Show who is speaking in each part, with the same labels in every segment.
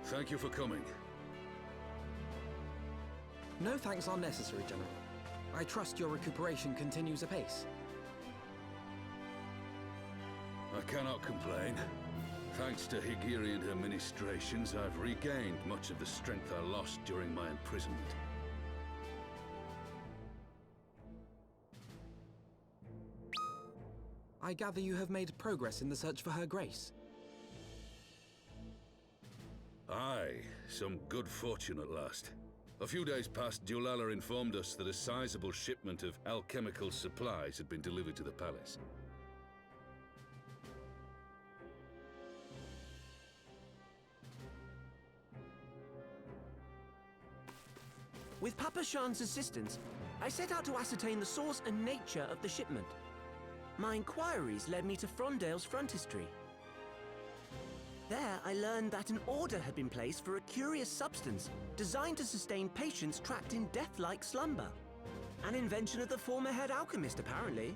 Speaker 1: Thank you for coming.
Speaker 2: No thanks are necessary, General. I trust your recuperation continues apace.
Speaker 1: I cannot complain. Thanks to Higiri and her ministrations, I've regained much of the strength I lost during my imprisonment.
Speaker 2: I gather you have made progress in the search for Her Grace.
Speaker 1: Aye, some good fortune at last. A few days past, Ul'dah informed us that a sizable shipment of alchemical supplies had been delivered to the palace.
Speaker 3: With Papa Shan's assistance, I set out to ascertain the source and nature of the shipment. My inquiries led me to Frondale's frontistery. There, I learned that an order had been placed for a curious substance designed to sustain patients trapped in death-like slumber. An invention of the former head alchemist, apparently.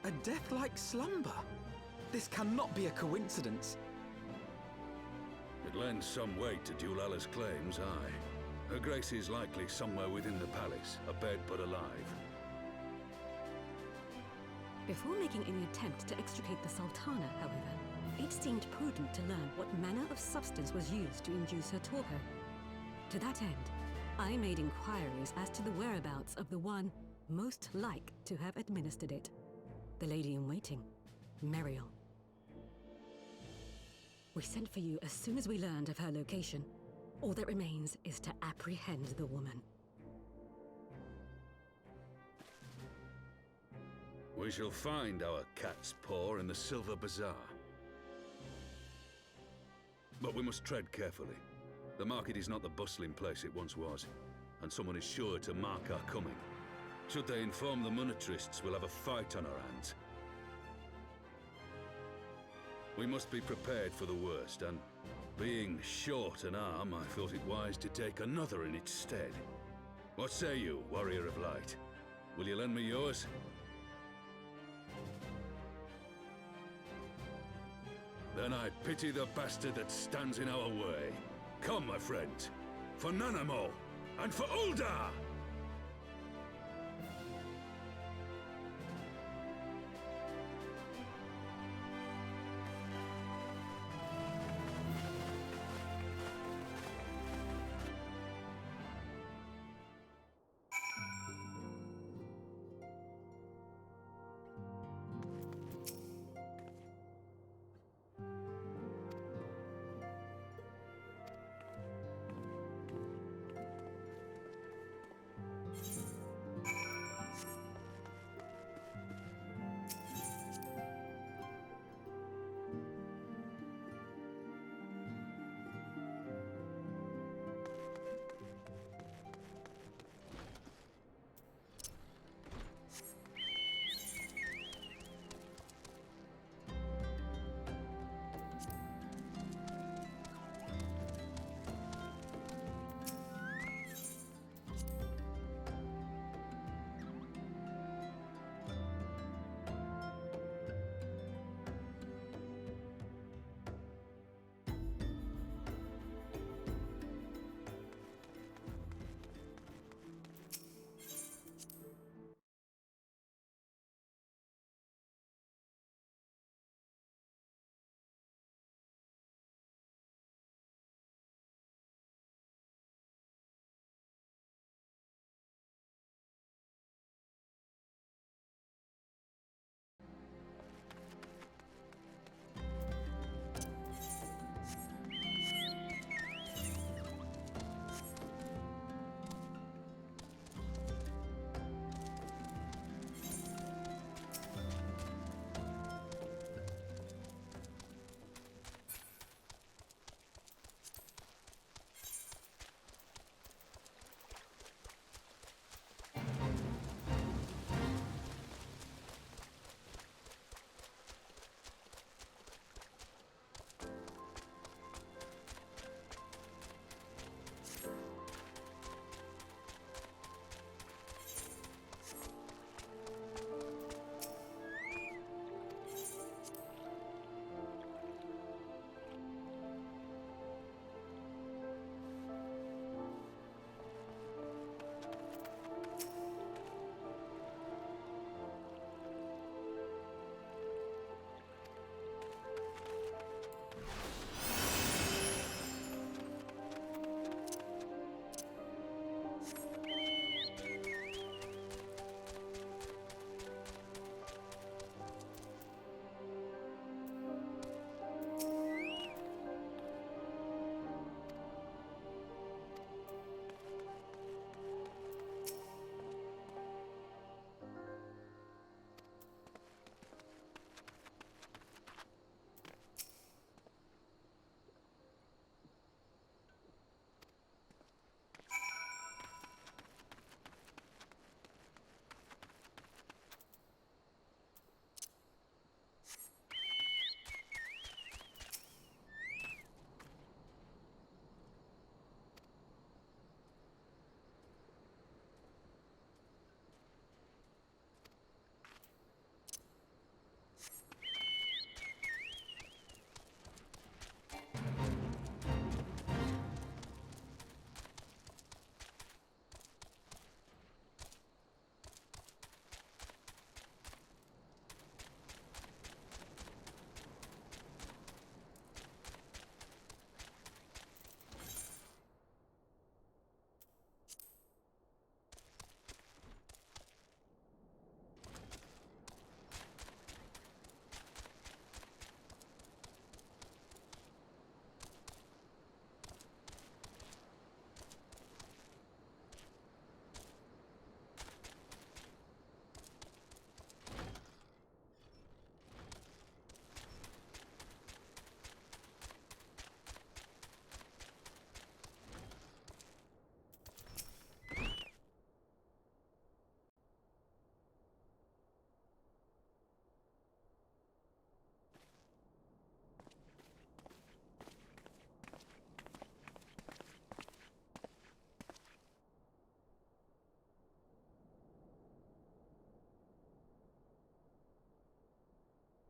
Speaker 2: A death-like slumber? This cannot be a coincidence.
Speaker 1: It lends some weight to Ul'dah's claims, aye. Her Grace is likely somewhere within the palace, abed but alive.
Speaker 4: Before making any attempt to extricate the Sultana, however, it seemed prudent to learn what manner of substance was used to induce her torpor. To that end, I made inquiries as to the whereabouts of the one most like to have administered it. The lady-in-waiting, Meriel. We sent for you as soon as we learned of her location. All that remains is to apprehend the woman.
Speaker 1: We shall find our cat's paw in the Silver Bazaar. But we must tread carefully. The market is not the bustling place it once was, and someone is sure to mark our coming. Should they inform the monetarists, we'll have a fight on our hands. We must be prepared for the worst, and being short an arm, I thought it wise to take another in its stead. What say you, Warrior of Light? Will you lend me yours? Then I pity the bastard that stands in our way. Come, my friends, for Nanamo, and for Ul'dah!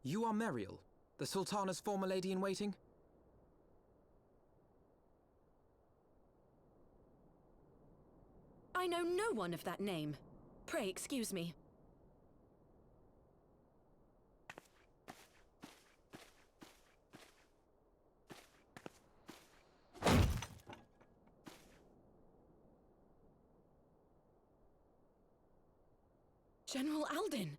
Speaker 2: You are Meriel, the Sultana's former lady-in-waiting?
Speaker 5: I know no one of that name. Pray excuse me. General Alden!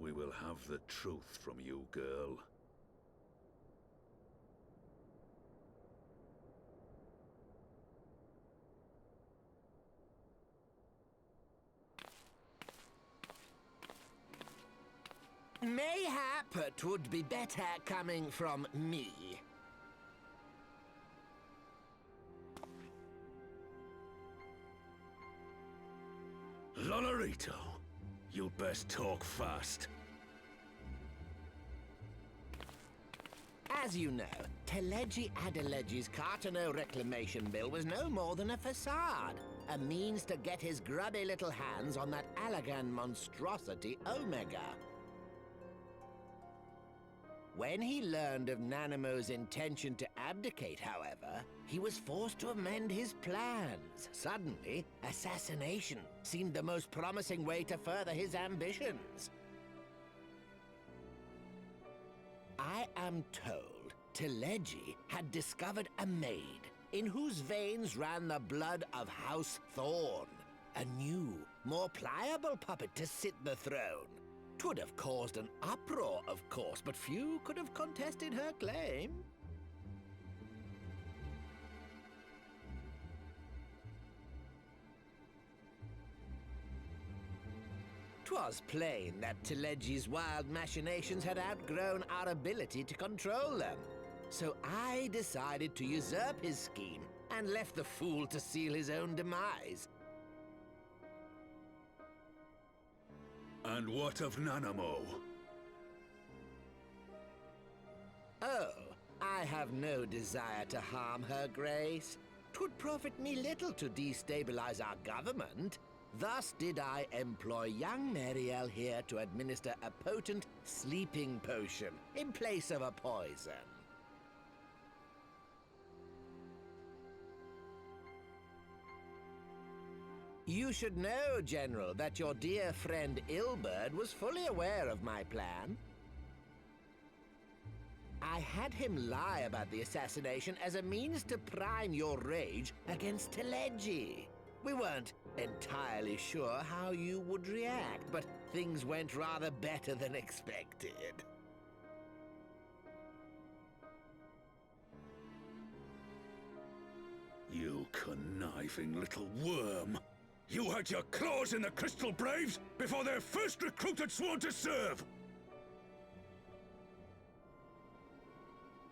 Speaker 1: We will have the truth from you, girl.
Speaker 6: Mayhap it would be better coming from me.
Speaker 1: Lonorito, you'd best talk fast.
Speaker 6: As you know, Teleji Adeleji's Cartano reclamation bill was no more than a facade, a means to get his grubby little hands on that Allagan monstrosity Omega. When he learned of Nanamo's intention to abdicate, however, he was forced to amend his plans. Suddenly, assassination seemed the most promising way to further his ambitions. I am told Teleji had discovered a maid in whose veins ran the blood of House Thorn, a new, more pliable puppet to sit the throne. 'Twould have caused an uproar, of course, but few could have contested her claim. Twas plain that Teleji's wild machinations had outgrown our ability to control them. So I decided to usurp his scheme and left the fool to seal his own demise.
Speaker 1: And what of Nanamo?
Speaker 6: Oh, I have no desire to harm her grace. 'Twould profit me little to destabilize our government. Thus did I employ young Meriel here to administer a potent sleeping potion in place of a poison. You should know, General, that your dear friend Ul'dah was fully aware of my plan. I had him lie about the assassination as a means to prime your rage against Teleji. We weren't entirely sure how you would react, but things went rather better than expected.
Speaker 1: You conniving little worm! You had your claws in the Crystal Braves before their first recruit had sworn to serve!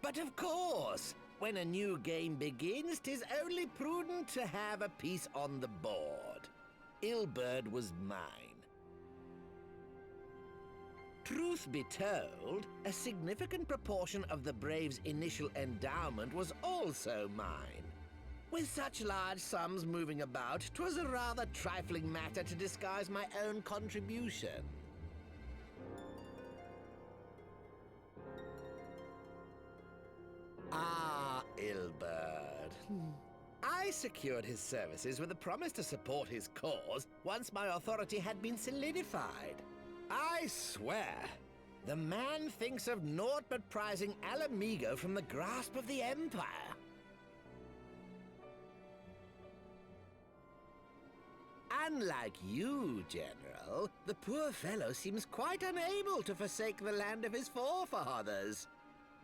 Speaker 6: But of course, when a new game begins, 'tis only prudent to have a piece on the board. Ul'dah was mine. Truth be told, a significant proportion of the Braves' initial endowment was also mine. With such large sums moving about, 'twas a rather trifling matter to disguise my own contribution. Ah, Ul'dah. I secured his services with a promise to support his cause once my authority had been solidified. I swear, the man thinks of naught but prizing Alamigo from the grasp of the Empire. Unlike you, General, the poor fellow seems quite unable to forsake the land of his forefathers.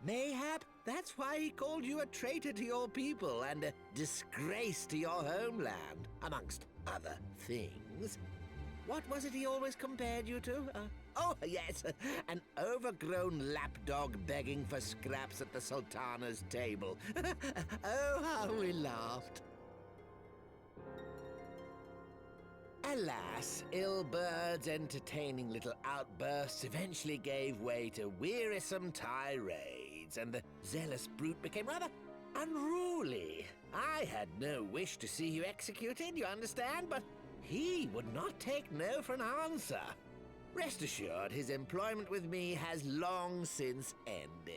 Speaker 6: Mayhap that's why he called you a traitor to your people and a disgrace to your homeland, amongst other things. What was it he always compared you to? Oh, yes, an overgrown lapdog begging for scraps at the Sultana's table. Oh, how we laughed. Alas, Ilbert's entertaining little outbursts eventually gave way to wearisome tirades, and the zealous brute became rather unruly. I had no wish to see you executed, you understand, but he would not take no for an answer. Rest assured, his employment with me has long since ended.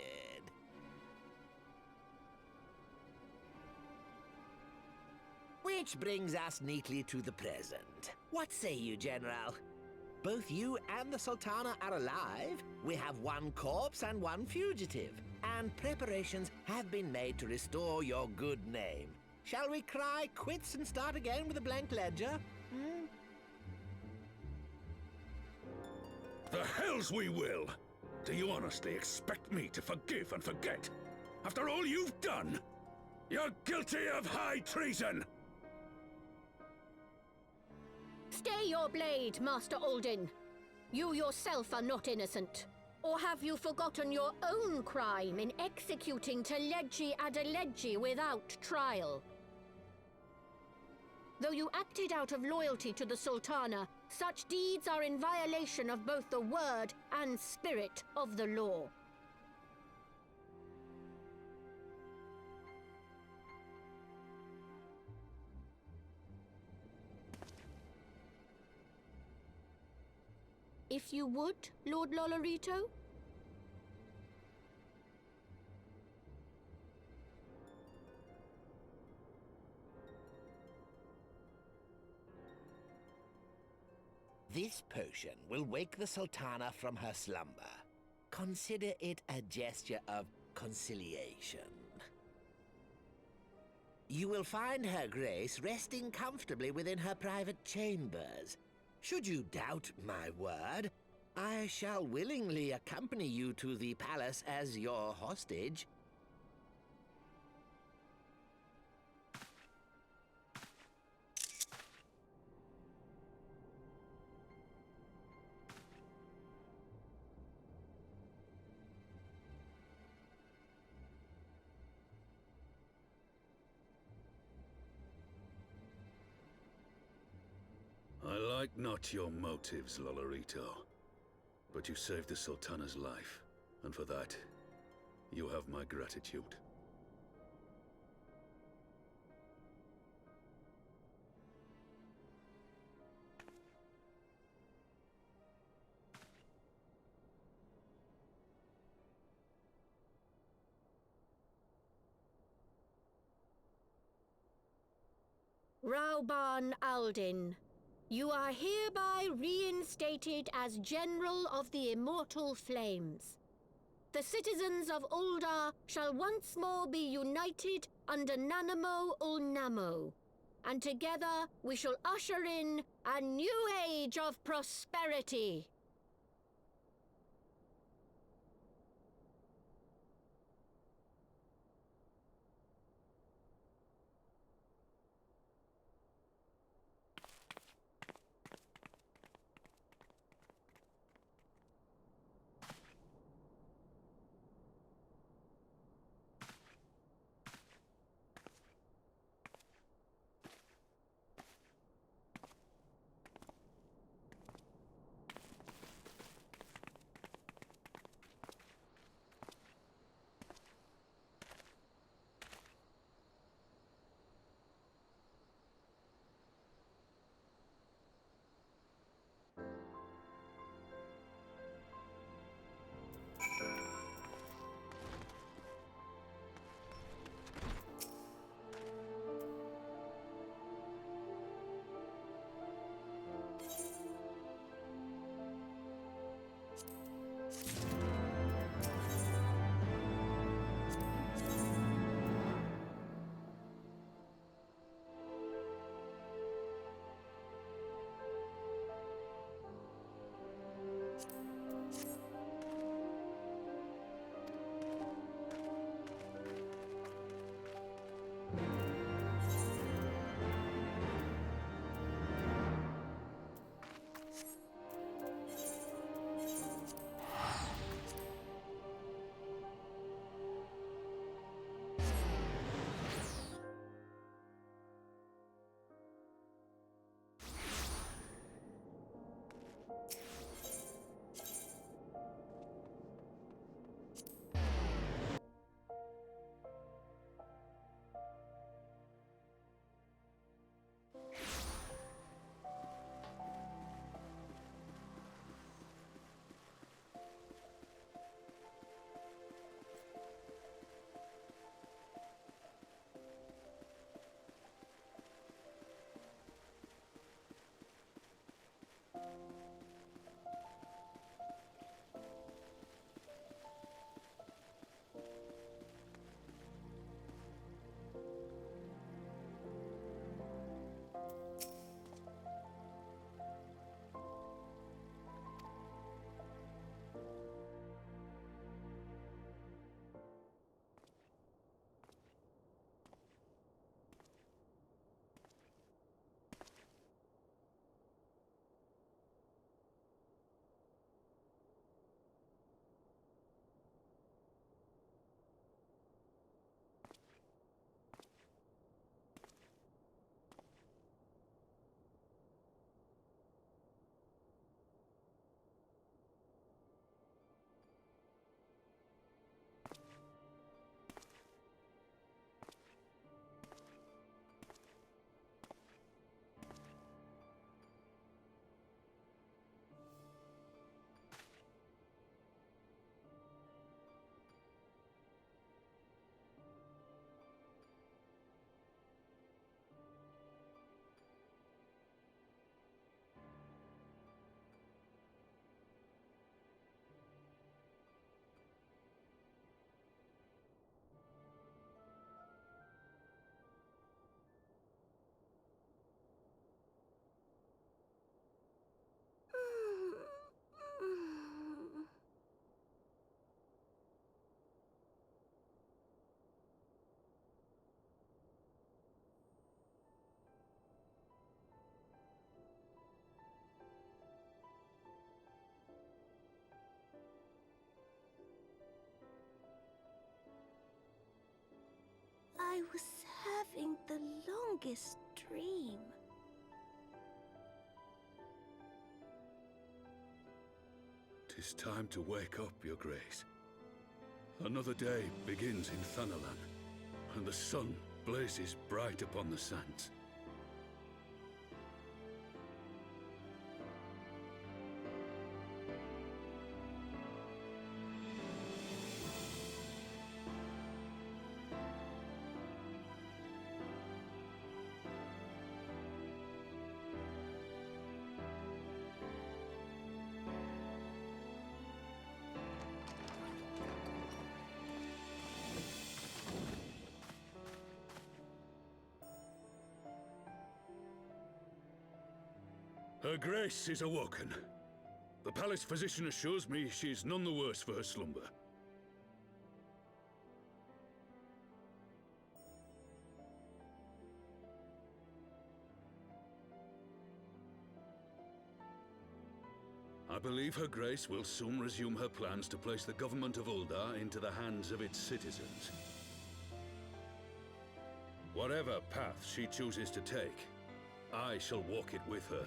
Speaker 6: Which brings us neatly to the present. What say you, General? Both you and the Sultana are alive. We have one corpse and one fugitive, and preparations have been made to restore your good name. Shall we cry quits and start again with a blank ledger?
Speaker 1: The hells we will! Do you honestly expect me to forgive and forget? After all you've done? You're guilty of high treason!
Speaker 7: Stay your blade, Master Ul'dah. You yourself are not innocent. Or have you forgotten your own crime in executing Teleji Adeleji without trial? Though you acted out of loyalty to the Sultana, such deeds are in violation of both the word and spirit of the law. If you would, Lord Lolorito?
Speaker 6: This potion will wake the Sultana from her slumber. Consider it a gesture of conciliation. You will find Her Grace resting comfortably within her private chambers. Should you doubt my word, I shall willingly accompany you to the palace as your hostage.
Speaker 1: I like not your motives, Lolorito. But you saved the Sultana's life, and for that, you have my gratitude.
Speaker 7: Rauban Aldin, you are hereby reinstated as General of the Immortal Flames. The citizens of Ul'dah shall once more be united under Nanamo Ul'namo, and together we shall usher in a new age of prosperity.
Speaker 8: I was having the longest dream.
Speaker 1: "'Tis time to wake up, Your Grace. Another day begins in Thanalan, and the sun blazes bright upon the sands. Her Grace is awoken. The palace physician assures me she is none the worse for her slumber. I believe Her Grace will soon resume her plans to place the government of Ul'dah into the hands of its citizens. Whatever path she chooses to take, I shall walk it with her.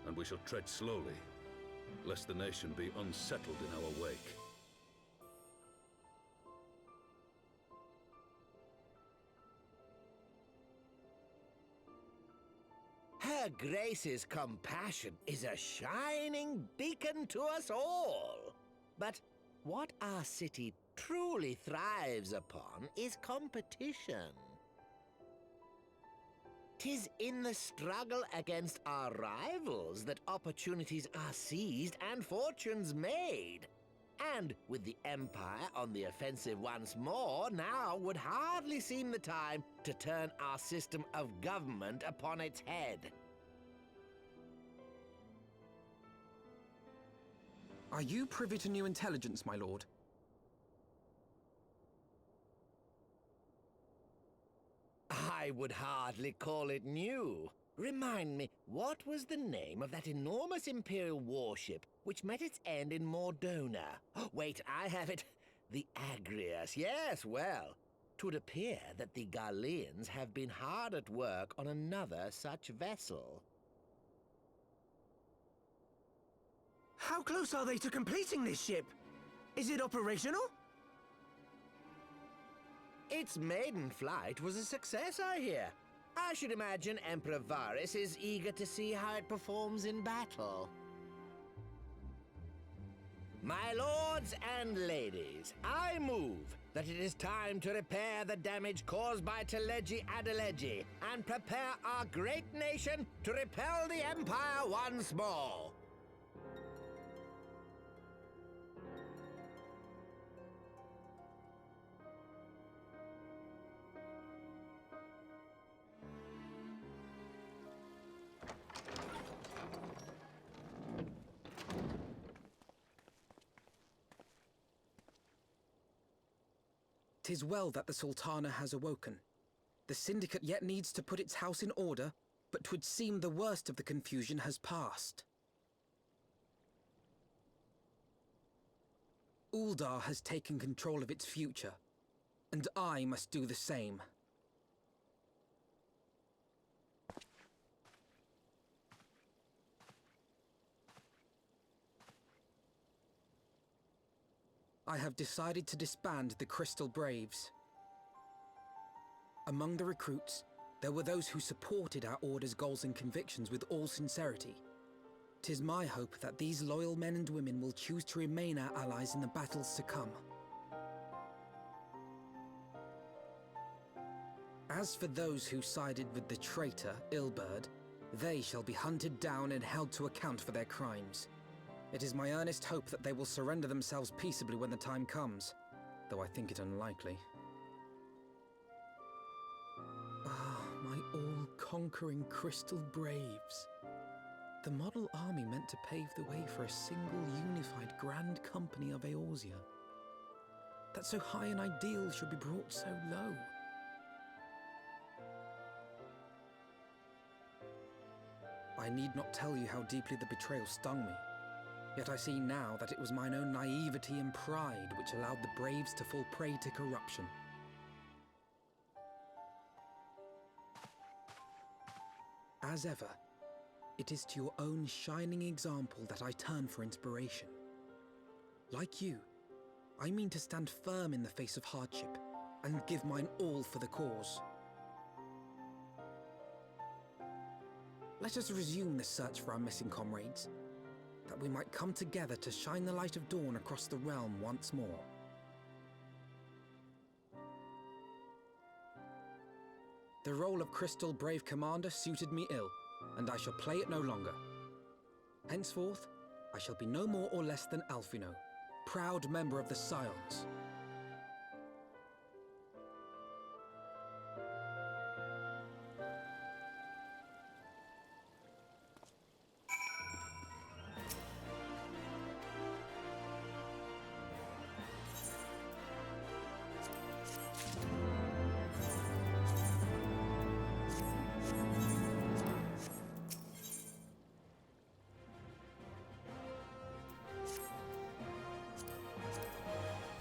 Speaker 1: And we shall tread slowly, lest the nation be unsettled in our wake.
Speaker 6: Her Grace's compassion is a shining beacon to us all. But what our city truly thrives upon is competition. 'Tis in the struggle against our rivals that opportunities are seized and fortunes made. And with the Empire on the offensive once more, now would hardly seem the time to turn our system of government upon its head.
Speaker 2: Are you privy to new intelligence, my lord?
Speaker 6: I would hardly call it new. Remind me, what was the name of that enormous Imperial warship which met its end in Mordona? Wait, I have it. The Agrius. Yes, well, 'twould appear that the Garleans have been hard at work on another such vessel.
Speaker 3: How close are they to completing this ship? Is it operational?
Speaker 6: Its maiden flight was a success, I hear. I should imagine Emperor Varys is eager to see how it performs in battle. My lords and ladies, I move that it is time to repair the damage caused by Telegi Adelegi and prepare our great nation to repel the Empire once more.
Speaker 2: "'Tis well that the Sultana has awoken. The Syndicate yet needs to put its house in order, but 'twould seem the worst of the confusion has passed. Ul'dah has taken control of its future, and I must do the same. I have decided to disband the Crystal Braves. Among the recruits, there were those who supported our Order's goals and convictions with all sincerity. 'Tis my hope that these loyal men and women will choose to remain our allies in the battles to come. As for those who sided with the traitor, Ul'dah, they shall be hunted down and held to account for their crimes. It is my earnest hope that they will surrender themselves peaceably when the time comes, though I think it unlikely. Ah, my all-conquering Crystal Braves. The model army meant to pave the way for a single unified Grand Company of Eorzea. That so high an ideal should be brought so low. I need not tell you how deeply the betrayal stung me. Yet I see now that it was mine own naivety and pride which allowed the Braves to fall prey to corruption. as ever, it is to your own shining example that I turn for inspiration. Like you, I mean to stand firm in the face of hardship and give mine all for the cause. Let us resume the search for our missing comrades, that we might come together to shine the light of dawn across the realm once more. The role of Crystal Brave Commander suited me ill, and I shall play it no longer. Henceforth, I shall be no more or less than Alphino, proud member of the Scions.